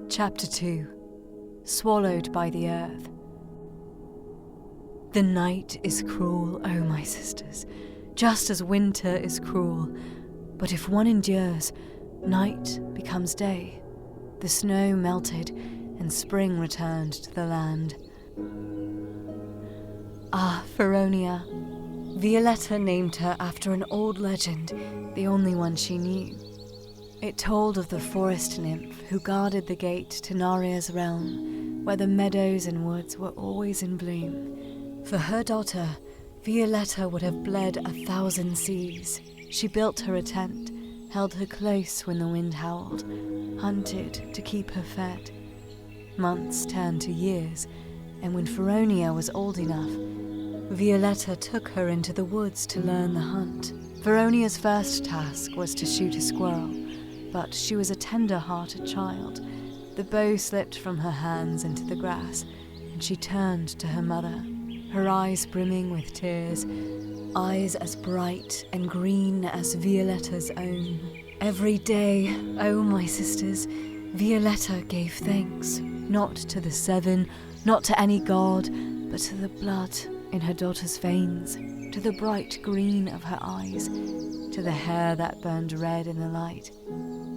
Chapter 2. Swallowed by the Earth. The night is cruel, oh my sisters, just as winter is cruel. But if one endures, night becomes day. The snow melted, and spring returned to the land. Ah, FERONIA. Violetta named her after an old legend, the only one she knew. It told of the forest nymph who guarded the gate to Naria's realm, where the meadows and woods were always in bloom. For her daughter, Violetta would have bled 1,000 seas. She built her a tent, held her close when the wind howled, hunted to keep her fed. Months turned to years, and when FERONIA was old enough, Violetta took her into the woods to learn the hunt. FERONIA's first task was to shoot a squirrel, but she was a tender-hearted child. The bow slipped from her hands into the grass, and she turned to her mother, her eyes brimming with tears, eyes as bright and green as Violetta's own. Every day, oh my sisters, Violetta gave thanks, not to the seven, not to any god, but to the blood in her daughter's veins, to the bright green of her eyes, to the hair that burned red in the light.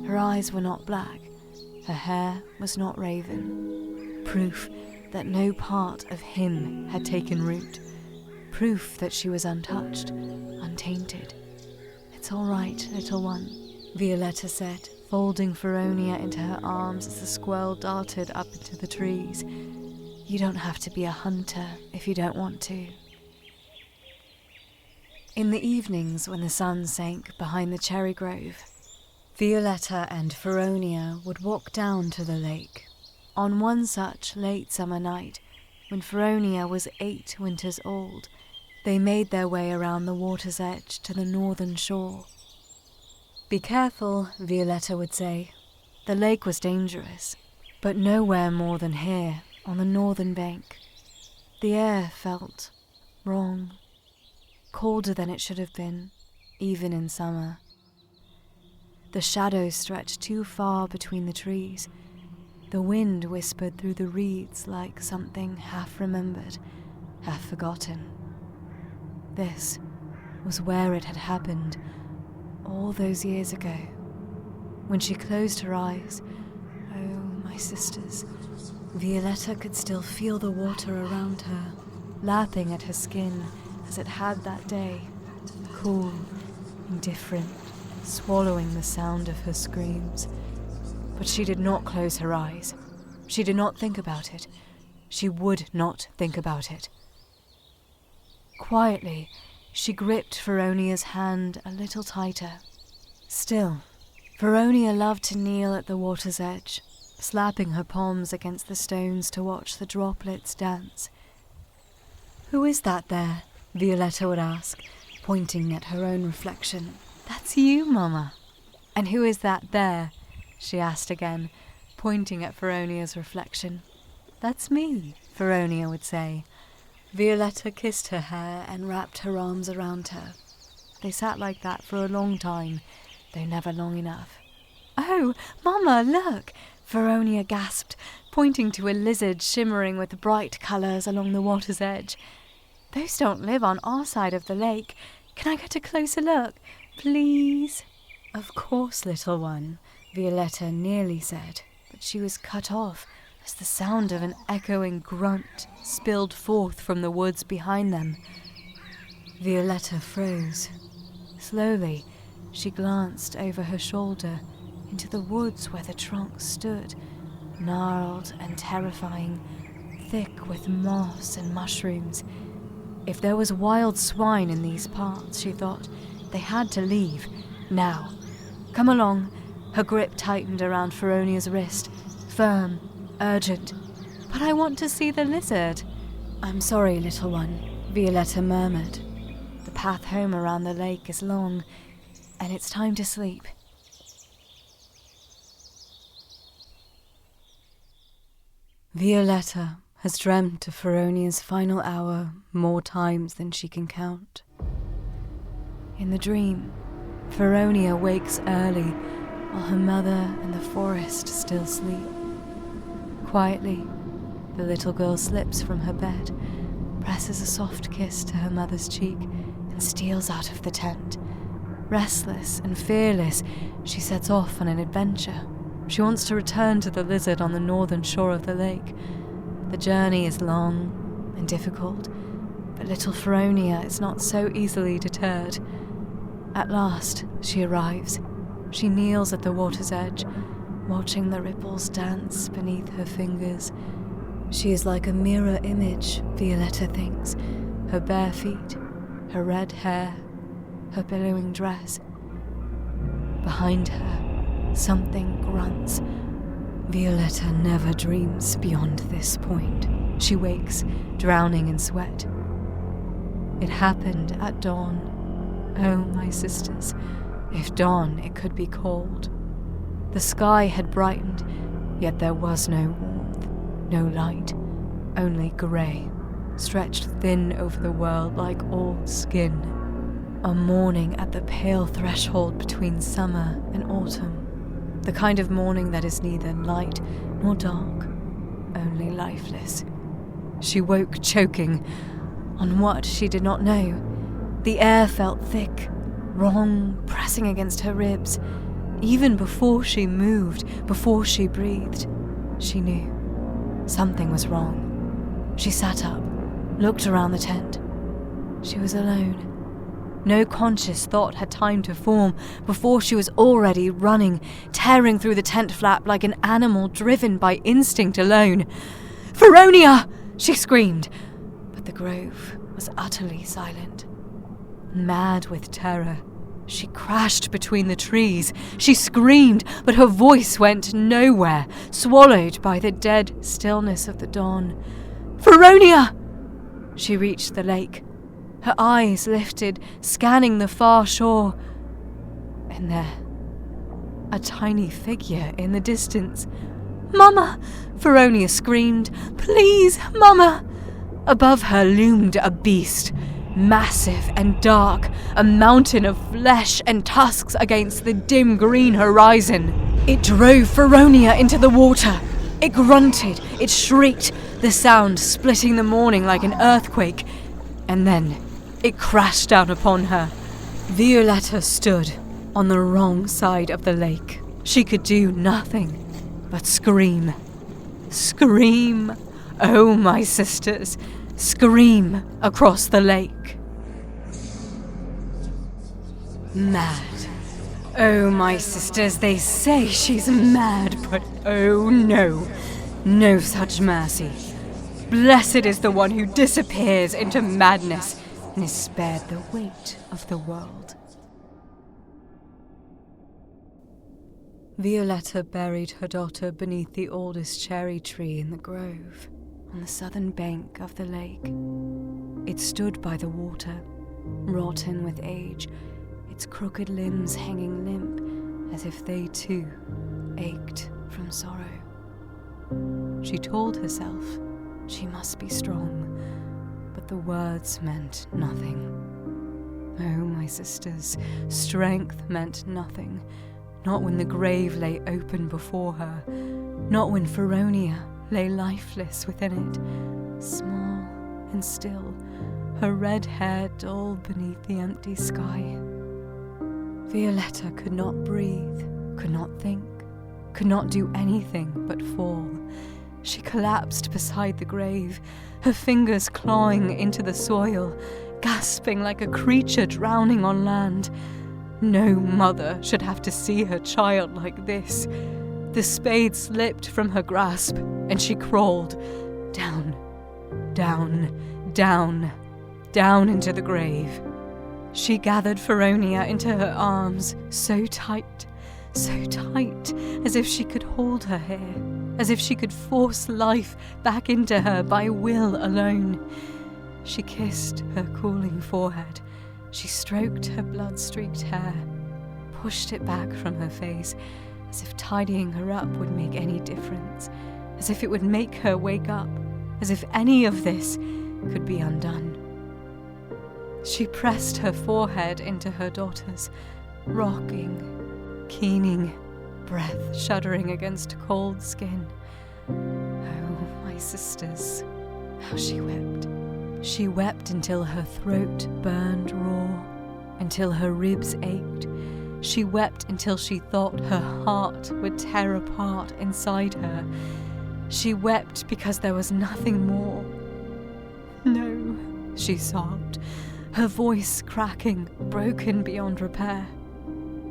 Her eyes were not black, her hair was not raven. Proof that no part of him had taken root. Proof that she was untouched, untainted. "It's all right, little one," Violetta said, folding FERONIA into her arms as the squirrel darted up into the trees. "You don't have to be a hunter if you don't want to." In the evenings when the sun sank behind the cherry grove, Violetta and FERONIA would walk down to the lake. On one such late summer night, when FERONIA was 8 winters old, they made their way around the water's edge to the northern shore. "Be careful," Violetta would say. The lake was dangerous, but nowhere more than here, on the northern bank. The air felt wrong, colder than it should have been, even in summer. The shadows stretched too far between the trees. The wind whispered through the reeds like something half remembered, half forgotten. This was where it had happened, all those years ago. When she closed her eyes, oh, my sisters, Violetta could still feel the water around her, lapping at her skin as it had that day, cool, indifferent, swallowing the sound of her screams. But she did not close her eyes. She did not think about it. She would not think about it. Quietly, she gripped FERONIA's hand a little tighter. Still, FERONIA loved to kneel at the water's edge, slapping her palms against the stones to watch the droplets dance. "Who is that there?" Violetta would ask, pointing at her own reflection. "That's you, Mama." "And who is that there?" she asked again, pointing at FERONIA's reflection. "That's me," FERONIA would say. Violetta kissed her hair and wrapped her arms around her. They sat like that for a long time, though never long enough. "Oh, Mama, look!" FERONIA gasped, pointing to a lizard shimmering with bright colours along the water's edge. "Those don't live on our side of the lake. Can I get a closer look, please?" "Of course, little one," Violetta nearly said, but she was cut off as the sound of an echoing grunt spilled forth from the woods behind them. Violetta froze. Slowly, she glanced over her shoulder into the woods where the trunk stood, gnarled and terrifying, thick with moss and mushrooms. If there was wild swine in these parts, she thought, they had to leave, now. "Come along." Her grip tightened around FERONIA's wrist, firm, urgent. "But I want to see the lizard." "I'm sorry, little one," Violetta murmured. "The path home around the lake is long, and it's time to sleep." Violetta has dreamt of FERONIA's final hour more times than she can count. In the dream, FERONIA wakes early while her mother and the forest still sleep. Quietly, the little girl slips from her bed, presses a soft kiss to her mother's cheek, and steals out of the tent. Restless and fearless, she sets off on an adventure. She wants to return to the lizard on the northern shore of the lake. The journey is long and difficult, but little FERONIA is not so easily deterred. At last, she arrives. She kneels at the water's edge, watching the ripples dance beneath her fingers. She is like a mirror image, Violetta thinks. Her bare feet, her red hair, her billowing dress. Behind her, something grunts. Violetta never dreams beyond this point. She wakes, drowning in sweat. It happened at dawn. Oh, my sisters, if dawn it could be called. The sky had brightened, yet there was no warmth, no light, only grey, stretched thin over the world like old skin. A morning at the pale threshold between summer and autumn. The kind of morning that is neither light nor dark, only lifeless. She woke choking. On what she did not know. The air felt thick, wrong, pressing against her ribs. Even before she moved, before she breathed, she knew something was wrong. She sat up, looked around the tent. She was alone. No conscious thought had time to form before she was already running, tearing through the tent flap like an animal driven by instinct alone. "FERONIA!" she screamed, but the grove was utterly silent. Mad with terror, she crashed between the trees. She screamed, but her voice went nowhere, swallowed by the dead stillness of the dawn. "FERONIA!" She reached the lake, her eyes lifted, scanning the far shore. And there, a tiny figure in the distance. "Mama!" FERONIA screamed. "Please, Mama!" Above her loomed a beast, massive and dark, a mountain of flesh and tusks against the dim green horizon. It drove FERONIA into the water. It grunted, it shrieked, the sound splitting the morning like an earthquake. And then it crashed down upon her. Violetta stood on the wrong side of the lake. She could do nothing but scream. Scream! Oh, my sisters, scream across the lake. Mad. Oh, my sisters, they say she's mad, but oh no, no such mercy. Blessed is the one who disappears into madness and is spared the weight of the world. Violetta buried her daughter beneath the oldest cherry tree in the grove, on the southern bank of the lake. It stood by the water, rotten with age, its crooked limbs hanging limp as if they too ached from sorrow. She told herself she must be strong, but the words meant nothing. Oh, my sisters, strength meant nothing, not when the grave lay open before her, not when FERONIA lay lifeless within it, small and still, her red hair dulled beneath the empty sky. Violetta could not breathe, could not think, could not do anything but fall. She collapsed beside the grave, her fingers clawing into the soil, gasping like a creature drowning on land. No mother should have to see her child like this. The spade slipped from her grasp, and she crawled down, down, down, down into the grave. She gathered FERONIA into her arms, so tight, as if she could hold her here, as if she could force life back into her by will alone. She kissed her cooling forehead. She stroked her blood-streaked hair, pushed it back from her face, as if tidying her up would make any difference, as if it would make her wake up, as if any of this could be undone. She pressed her forehead into her daughter's, rocking, keening, breath shuddering against cold skin. sisters. How she wept. She wept until her throat burned raw, until her ribs ached. She wept until she thought her heart would tear apart inside her. She wept because there was nothing more. No, she sobbed, her voice cracking, broken beyond repair.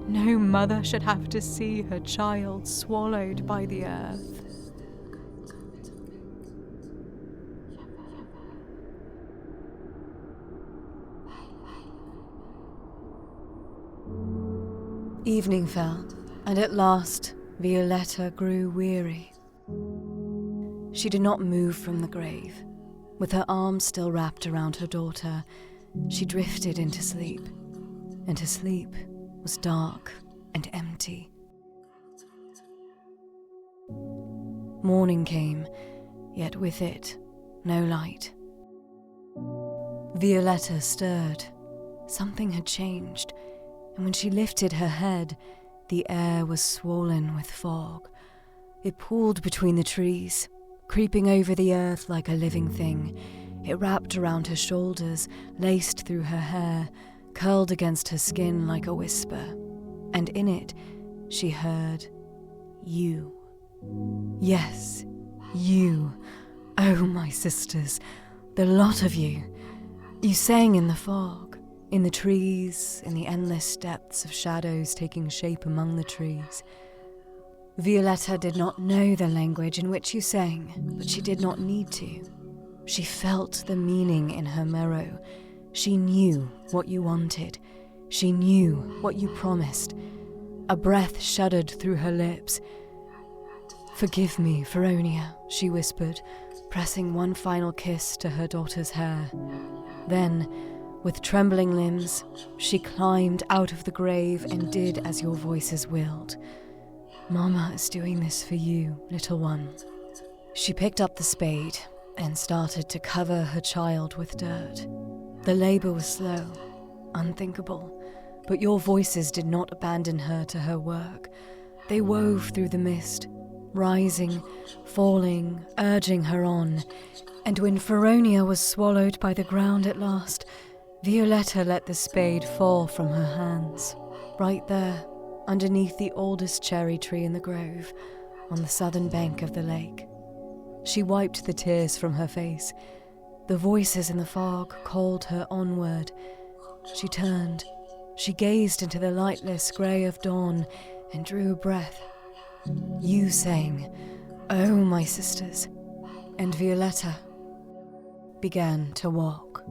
No mother should have to see her child swallowed by the earth. Evening fell, and at last Violetta grew weary. She did not move from the grave. With her arms still wrapped around her daughter, she drifted into sleep, and her sleep was dark and empty. Morning came, yet with it no light. Violetta stirred. Something had changed, and when she lifted her head, the air was swollen with fog. It pooled between the trees, creeping over the earth like a living thing. It wrapped around her shoulders, laced through her hair, curled against her skin like a whisper. And in it, she heard, "You." Yes, you. Oh, my sisters, the lot of you. You sang in the fog, in the trees, in the endless depths of shadows taking shape among the trees. Violetta did not know the language in which you sang, but she did not need to. She felt the meaning in her marrow. She knew what you wanted. She knew what you promised. A breath shuddered through her lips. "Forgive me, FERONIA," she whispered, pressing one final kiss to her daughter's hair. Then, with trembling limbs, she climbed out of the grave and did as your voices willed. "Mama is doing this for you, little one." She picked up the spade and started to cover her child with dirt. The labor was slow, unthinkable, but your voices did not abandon her to her work. They wove through the mist, rising, falling, urging her on. And when FERONIA was swallowed by the ground at last, Violetta let the spade fall from her hands, right there, underneath the oldest cherry tree in the grove, on the southern bank of the lake. She wiped the tears from her face. The voices in the fog called her onward. She turned. She gazed into the lightless grey of dawn and drew a breath. You sang, "Oh, my sisters," and Violetta began to walk.